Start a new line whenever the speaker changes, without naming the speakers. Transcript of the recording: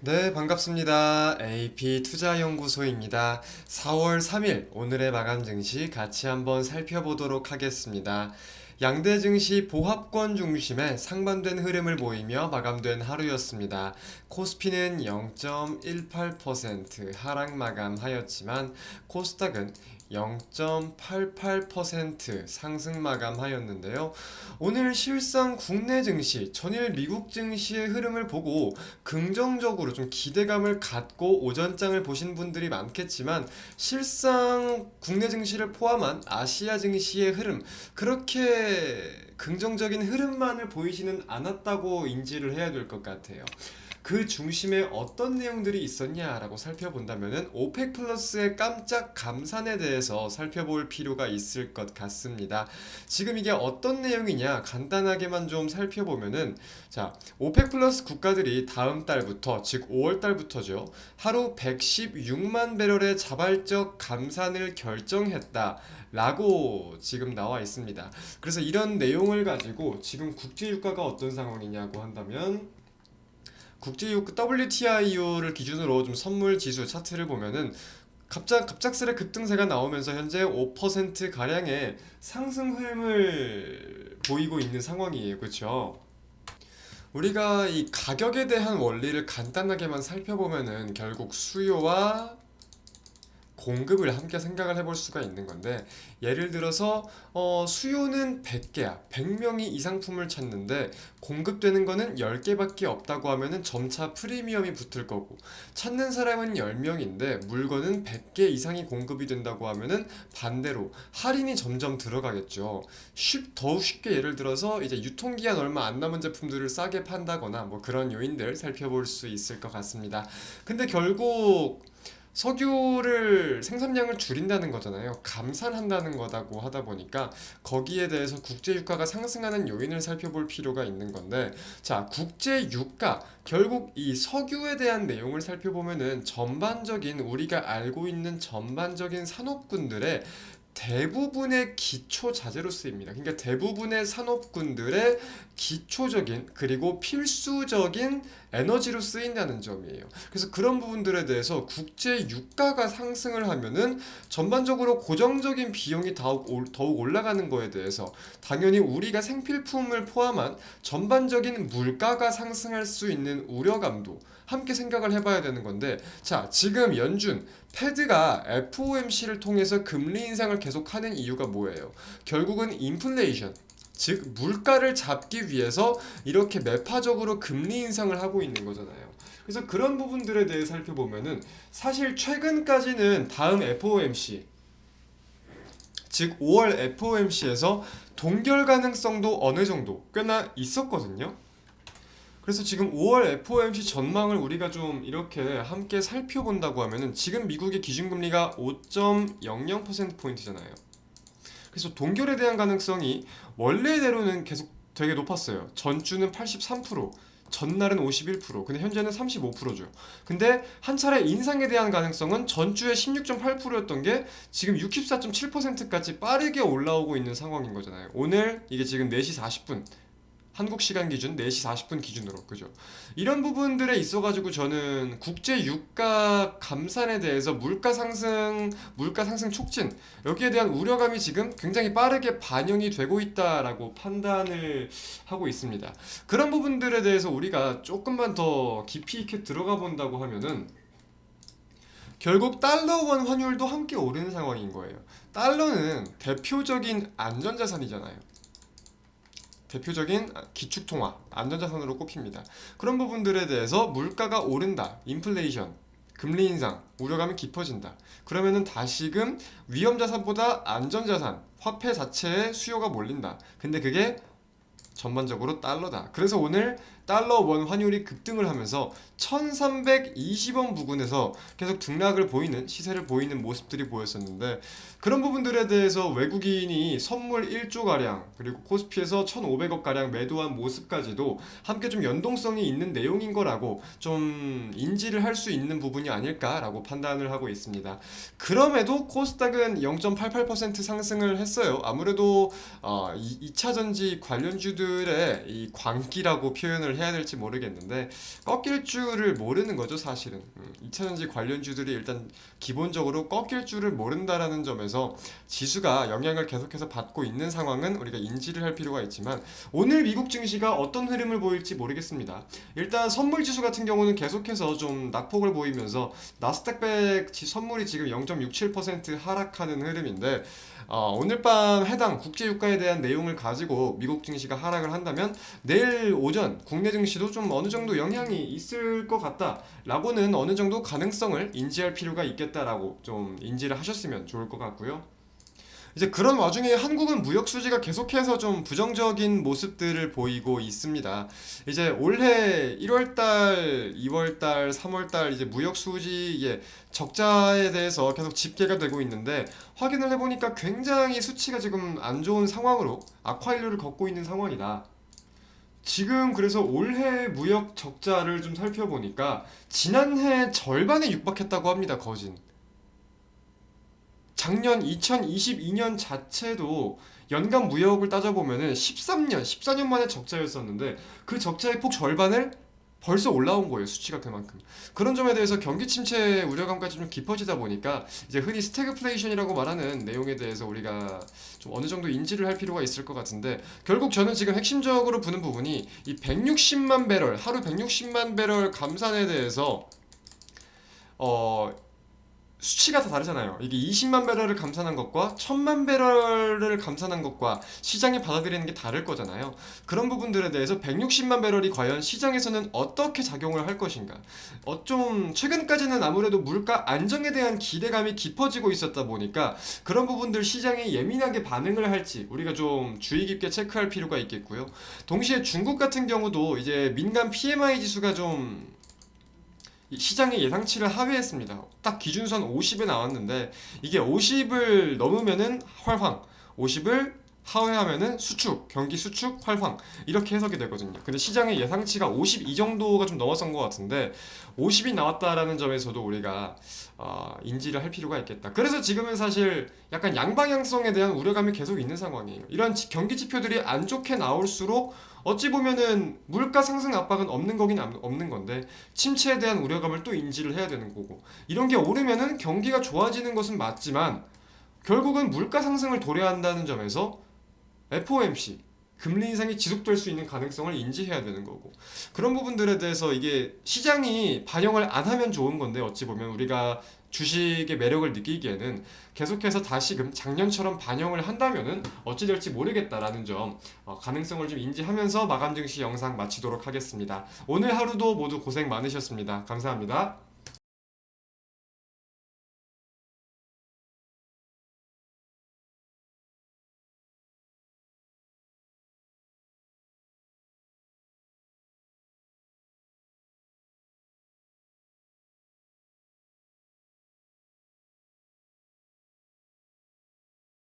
네, 반갑습니다. AP투자연구소입니다. 4월 3일 오늘의 마감 증시 같이 한번 살펴보도록 하겠습니다. 양대 증시 보합권 중심의 상반된 흐름을 보이며 마감된 하루였습니다. 코스피는 0.18% 하락 마감하였지만 코스닥은 0.88% 상승 마감하였는데요. 오늘 실상 국내 증시, 전일 미국 증시의 흐름을 보고 긍정적으로 좀 기대감을 갖고 오전장을 보신 분들이 많겠지만 실상 국내 증시를 포함한 아시아 증시의 흐름 그렇게 긍정적인 흐름만을 보이지는 않았다고 인지를 해야 될 것 같아요. 그 중심에 어떤 내용들이 있었냐라고 살펴본다면은 오펙 플러스의 깜짝 감산에 대해서 살펴볼 필요가 있을 것 같습니다. 지금 이게 어떤 내용이냐 간단하게만 좀 살펴보면은 자, 오펙 플러스 국가들이 다음 달부터 즉 5월 달부터죠. 하루 116만 배럴의 자발적 감산을 결정했다. 라고 지금 나와 있습니다. 그래서 이런 내용을 가지고 지금 국제유가가 어떤 상황이냐고 한다면 국제유가 WTIU를 기준으로 좀 선물 지수 차트를 보면은 갑작스레 급등세가 나오면서 현재 5% 가량의 상승 흐름을 보이고 있는 상황이에요. 그렇죠? 우리가 이 가격에 대한 원리를 간단하게만 살펴보면은 결국 수요와 공급을 함께 생각을 해볼 수가 있는 건데 예를 들어서 수요는 100개야. 100명이 이 상품을 찾는데 공급되는 거는 10개밖에 없다고 하면은 점차 프리미엄이 붙을 거고 찾는 사람은 10명인데 물건은 100개 이상이 공급이 된다고 하면은 반대로 할인이 점점 들어가겠죠. 더 쉽게 예를 들어서 이제 유통기한 얼마 안 남은 제품들을 싸게 판다거나 뭐 그런 요인들 살펴볼 수 있을 것 같습니다. 근데 결국 석유를 생산량을 줄인다는 거잖아요. 감산한다는 거다고 하다 보니까 거기에 대해서 국제 유가가 상승하는 요인을 살펴볼 필요가 있는 건데 자, 국제 유가 결국 이 석유에 대한 내용을 살펴보면은 전반적인 우리가 알고 있는 전반적인 산업군들의 대부분의 기초 자재로 쓰입니다. 그러니까 대부분의 산업군들의 기초적인 그리고 필수적인 에너지로 쓰인다는 점이에요. 그래서 그런 부분들에 대해서 국제 유가가 상승을 하면은 전반적으로 고정적인 비용이 더욱 올라가는 거에 대해서 당연히 우리가 생필품을 포함한 전반적인 물가가 상승할 수 있는 우려감도 함께 생각을 해봐야 되는 건데 자, 지금 연준 패드가 FOMC를 통해서 금리 인상을 계속하는 이유가 뭐예요? 결국은 인플레이션 즉 물가를 잡기 위해서 이렇게 매파적으로 금리 인상을 하고 있는 거잖아요. 그래서 그런 부분들에 대해 살펴보면은 사실 최근까지는 다음 FOMC 즉 5월 FOMC에서 동결 가능성도 어느 정도 꽤나 있었거든요. 그래서 지금 5월 FOMC 전망을 우리가 좀 이렇게 함께 살펴본다고 하면은 지금 미국의 기준금리가 5.00%포인트잖아요. 그래서 동결에 대한 가능성이 원래대로는 계속 되게 높았어요. 전주는 83%, 전날은 51%, 근데 현재는 35%죠. 근데 한 차례 인상에 대한 가능성은 전주에 16.8%였던 게 지금 64.7%까지 빠르게 올라오고 있는 상황인 거잖아요. 오늘 이게 지금 4시 40분 한국 시간 기준 4시 40분 기준으로 그죠? 이런 부분들에 있어가지고 저는 국제 유가 감산에 대해서 물가 상승 촉진 여기에 대한 우려감이 지금 굉장히 빠르게 반영이 되고 있다라고 판단을 하고 있습니다. 그런 부분들에 대해서 우리가 조금만 더 깊이 있게 들어가 본다고 하면은 결국 달러 원 환율도 함께 오르는 상황인 거예요. 달러는 대표적인 안전자산이잖아요. 대표적인 기축통화, 안전자산으로 꼽힙니다. 그런 부분들에 대해서 물가가 오른다, 인플레이션, 금리 인상, 우려감이 깊어진다. 그러면은 다시금 위험자산보다 안전자산, 화폐 자체에 수요가 몰린다. 근데 그게 전반적으로 달러다. 그래서 오늘 달러 원 환율이 급등을 하면서 1320원 부근에서 계속 등락을 보이는 시세를 보이는 모습들이 보였었는데 그런 부분들에 대해서 외국인이 선물 1조 가량 그리고 코스피에서 1,500억 가량 매도한 모습까지도 함께 좀 연동성이 있는 내용인 거라고 좀 인지를 할 수 있는 부분이 아닐까라고 판단을 하고 있습니다. 그럼에도 코스닥은 0.88% 상승을 했어요. 아무래도 2차 전지 관련주들의 이 광기라고 표현을 해야 될지 모르겠는데 꺾일 줄을 모르는 거죠, 사실은. 2차전지 관련주들이 일단 기본적으로 꺾일 줄을 모른다라는 점에서 지수가 영향을 계속해서 받고 있는 상황은 우리가 인지를 할 필요가 있지만 오늘 미국 증시가 어떤 흐름을 보일지 모르겠습니다. 일단 선물 지수 같은 경우는 계속해서 좀 낙폭을 보이면서 나스닥100 선물이 지금 0.67% 하락하는 흐름인데 오늘 밤 해당 국제 유가에 대한 내용을 가지고 미국 증시가 하락을 한다면 내일 오전 국내 증시도 좀 어느 정도 영향이 있을 것 같다라고는 어느 정도 가능성을 인지할 필요가 있겠다라고 좀 인지를 하셨으면 좋을 것 같고요. 이제 그런 와중에 한국은 무역 수지가 계속해서 좀 부정적인 모습들을 보이고 있습니다. 이제 올해 1월달, 2월달, 3월달 이제 무역 수지의 적자에 대해서 계속 집계가 되고 있는데 확인을 해보니까 굉장히 수치가 지금 안 좋은 상황으로 악화일로를 걷고 있는 상황이다. 지금 그래서 올해 무역 적자를 좀 살펴보니까 지난해 절반에 육박했다고 합니다, 거진. 작년 2022년 자체도 연간 무역을 따져보면은 14년 만에 적자였었는데 그 적자의 폭 절반을 벌써 올라온 거예요. 수치가 그만큼. 그런 점에 대해서 경기 침체 우려감까지 좀 깊어지다 보니까 이제 흔히 스태그플레이션이라고 말하는 내용에 대해서 우리가 좀 어느 정도 인지를 할 필요가 있을 것 같은데 결국 저는 지금 핵심적으로 보는 부분이 이 160만 배럴, 하루 160만 배럴 감산에 대해서 수치가 다 다르잖아요. 이게 20만 배럴을 감산한 것과 1000만 배럴을 감산한 것과 시장이 받아들이는 게 다를 거잖아요. 그런 부분들에 대해서 160만 배럴이 과연 시장에서는 어떻게 작용을 할 것인가. 좀 최근까지는 아무래도 물가 안정에 대한 기대감이 깊어지고 있었다 보니까 그런 부분들 시장이 예민하게 반응을 할지 우리가 좀 주의 깊게 체크할 필요가 있겠고요. 동시에 중국 같은 경우도 이제 민간 PMI 지수가 좀 시장의 예상치를 하회했습니다. 딱 기준선 50에 나왔는데 이게 50을 넘으면은 활황, 50을 하회하면은 수축, 경기 수축, 활황 이렇게 해석이 되거든요. 근데 시장의 예상치가 52 정도가 좀 넘어선 것 같은데 50이 나왔다라는 점에서도 우리가 인지를 할 필요가 있겠다. 그래서 지금은 사실 약간 양방향성에 대한 우려감이 계속 있는 상황이에요. 이런 경기 지표들이 안 좋게 나올수록 어찌 보면은 물가 상승 압박은 없는 거긴 없는 건데 침체에 대한 우려감을 또 인지를 해야 되는 거고 이런 게 오르면은 경기가 좋아지는 것은 맞지만 결국은 물가 상승을 도래한다는 점에서 FOMC 금리 인상이 지속될 수 있는 가능성을 인지해야 되는 거고 그런 부분들에 대해서 이게 시장이 반영을 안 하면 좋은 건데 어찌 보면 우리가 주식의 매력을 느끼기에는 계속해서 다시금 작년처럼 반영을 한다면은 어찌 될지 모르겠다라는 점 가능성을 좀 인지하면서 마감 증시 영상 마치도록 하겠습니다. 오늘 하루도 모두 고생 많으셨습니다. 감사합니다.